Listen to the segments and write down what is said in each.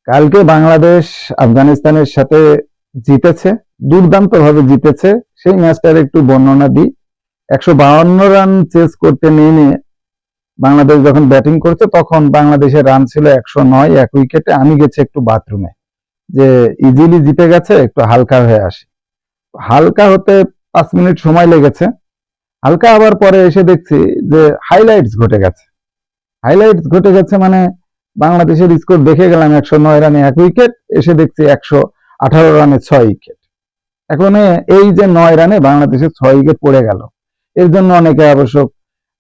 কালকে বাংলাদেশ আফগানিস্তানের সাথে জিতেছে, দুর্দান্ত ভাবে জিতেছে। সেই ম্যাচটার একটু বর্ণনা দিই। 152 রান চেস করতে নেমে বাংলাদেশ যখন ব্যাটিং করছে তখন বাংলাদেশের রান ছিল 109, 1 উইকেটে। আমি গেছি একটু বাথরুমে, যে ইজিলি জিতে গেছে, একটু হালকা হয়ে আসি। হালকা হতে 5 মিনিট সময় লেগেছে। হালকা হওয়ার পরে এসে দেখছি যে হাইলাইটস ঘটে গেছে। হাইলাইটস ঘটে গেছে মানে বাংলাদেশের স্কোর দেখে গেলাম 109 রানে 1 উইকেট, এসে দেখছি 118 রানে 6 উইকেট। এখন এই যে 9 রানে বাংলাদেশের 6 উইকেট পড়ে গেল, এর জন্য অনেকে অবশ্য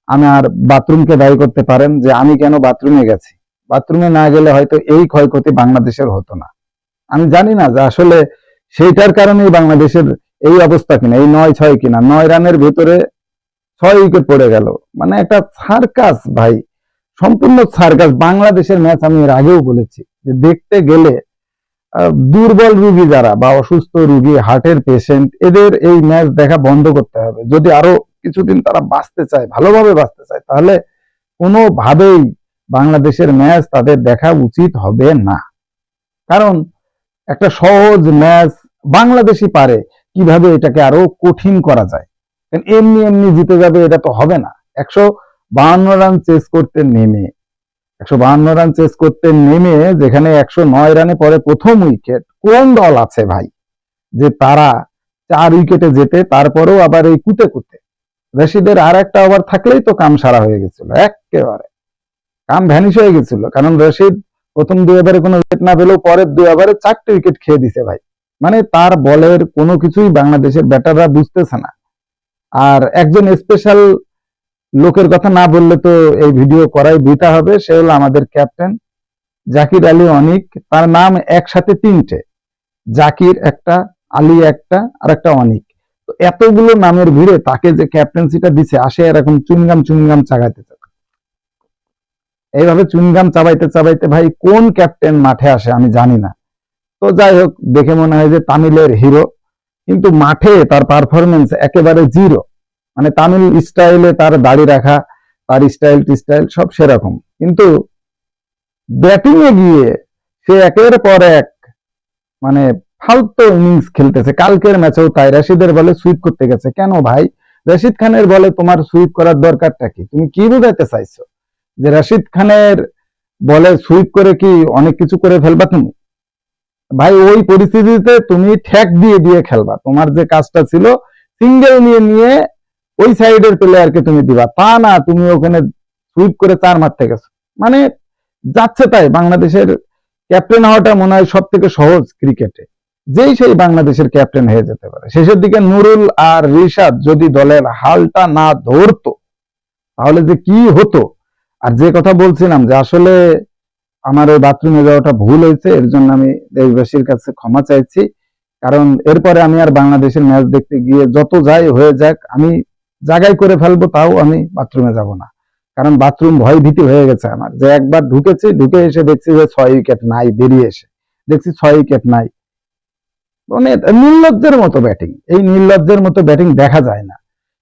আমার বাথরুমকে দায়ী করতে পারেন যে আমি কেন বাথরুমে গেছি। বাথরুমে না গেলে হয়তো এই ক্ষয়ক্ষতি বাংলাদেশের হতো না। আমি জানি না যে আসলে সেইটার কারণেই বাংলাদেশের এই অবস্থা কিনা, এই 9-6 কিনা, 9 রানের ভেতরে 6 উইকেট পড়ে গেল। মানে একটা সার্কাস ভাই, সম্পূর্ণ সার্কাস। বাংলাদেশের ম্যাচ আমি এর আগেও বলেছি যে দেখতে গেলে দুর্বল রোগী যারা বা অসুস্থ রোগী, হার্টের পেশেন্ট, এদের এই ম্যাচ দেখা বন্ধ করতে হবে। যদি আরো কিছুদিন তারা বাঁচতে চায়, ভালোভাবে বাঁচতে চায়, তাহলে কোনোভাবেই বাংলাদেশের ম্যাচ তাদের দেখা উচিত হবে না। কারণ একটা সহজ ম্যাচ বাংলাদেশই পারে কিভাবে এটাকে আরো কঠিন করা যায়। এমনি এমনি জিতে যাবে এটা তো হবে না। 152 রান চেস করতে নেমে 152 রান চেস করতে নেমে যেখানে 109 রানে পরে প্রথম উইকেট, কোন দল আছে ভাই যে তারা 4 উইকেটে যেতে, তারপরেও আবার এই কুতে কুতে রশিদের আর একটা ওভার থাকলেই তো কাম সারা হয়ে গেছিল, একেবারে কাম ভ্যানিশ হয়ে গেছিল। কারণ রশিদ প্রথম 2 ওভারে কোনো উইকেট না পেলেও পরের 2 ওভারে 4টে উইকেট খেয়ে দিছে ভাই। মানে তার বলের কোনো কিছুই বাংলাদেশের ব্যাটাররা বুঝতেছে না। আর একজন স্পেশাল লোকের কথা না বললে তো এই ভিডিও করাই বৃথা হবে। সে হলো আমাদের ক্যাপ্টেন জাকির আলী অনিক। তার নাম একসাথে 3টে, জাকির একটা, আলী একটা, আর একটা অনিক। তো এতগুলো নামের ভিড়ে তাকে যে ক্যাপ্টেন্সিটা দিছে, আসে এরকম চুনগাম চাগাইতে চায়। এইভাবে চুনগাম চাবাইতে চাবাইতে ভাই কোন ক্যাপ্টেন মাঠে আসে আমি জানি না। তো যাই হোক, দেখে মনে হয় যে তামিলের হিরো, কিন্তু মাঠে তার পারফরমেন্স একেবারে জিরো। মানে তামিল স্টাইলে তার দাড়ি রাখা, তার স্টাইল সব সেরকম, কিন্তু ব্যাটিং এ গিয়ে সে একের পর এক মানে ফালতু ইনিংস খেলতেছে। কালকের ম্যাচেও তাই, রশিদের বলে সুইপ করতে গেছে। কেন ভাই? রশিদ খানের বলে তোমার সুইপ করার দরকারটা কি? তুমি কি বোঝাইতে চাইছো যে রশিদ খানের বলে সুইপ করে কি অনেক কিছু করে ফেলবা তুমি? ভাই ওই পরিস্থিতিতে তুমি ঠ্যাক দিয়ে দিয়ে খেলবা। তোমার যে কাজটা ছিল সিঙ্গেল নিয়ে নিয়ে ওই সাইডের প্লেয়ারকে তুমি দিবা, তা না তুমি ওখানে সুইপ করে 4 মারতে গেছো। মানে যাচ্ছে তাই। বাংলাদেশের ক্যাপ্টেন হওয়াটা মনে হয় সব থেকে সহজ ক্রিকেটে, যেই সেই বাংলাদেশের ক্যাপ্টেন হয়ে যেতে পারে। শেষের দিকে নুরুল আর রিশাদ যদি দলের হালটা না ধরতো তাহলে যে কি হতো। আর যে কথা বলছিলাম যে আসলে আমার ওই বাথরুমে যাওয়াটা ভুল হয়েছে, এর জন্য আমি দেশবাসীর কাছে ক্ষমা চাইছি। কারণ এরপরে আমি আর বাংলাদেশের ম্যাচ দেখতে গিয়ে যত যাই হয়ে যাক, আমি জায়গায় করে ফেলবো, তাও আমি বাথরুমে যাব না। কারণ বাথরুম ভয় ভীতি হয়ে গেছে আমার, যে একবার ঢুকেছি, ঢুকে এসে দেখছি যে 6 উইকেট নাই, বেরিয়ে এসে দেখছি 6 উইকেট নাই। মানে নির্লজ্জের মতো ব্যাটিং, এই নির্লজ্জের মতো ব্যাটিং দেখা যায় না।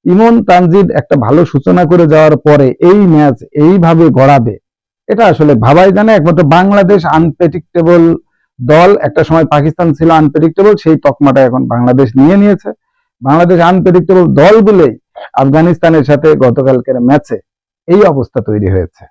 ইমন তানজিদ একটা ভালো সূচনা করে যাওয়ার পরে এই ম্যাচ এইভাবে গড়াবে, এটা আসলে ভাবাই জানে। একমাত্র বাংলাদেশ আনপ্রেডিক্টেবল দল। একটা সময় পাকিস্তান ছিল আনপ্রেডিক্টেবল, সেই তকমাটা এখন বাংলাদেশ নিয়ে নিয়েছে। বাংলাদেশ আনপ্রেডিক্টেবল দল বলেই আফগানিস্তানের সাথে গতকালকের ম্যাচে এই অবস্থা তৈরি হয়েছে।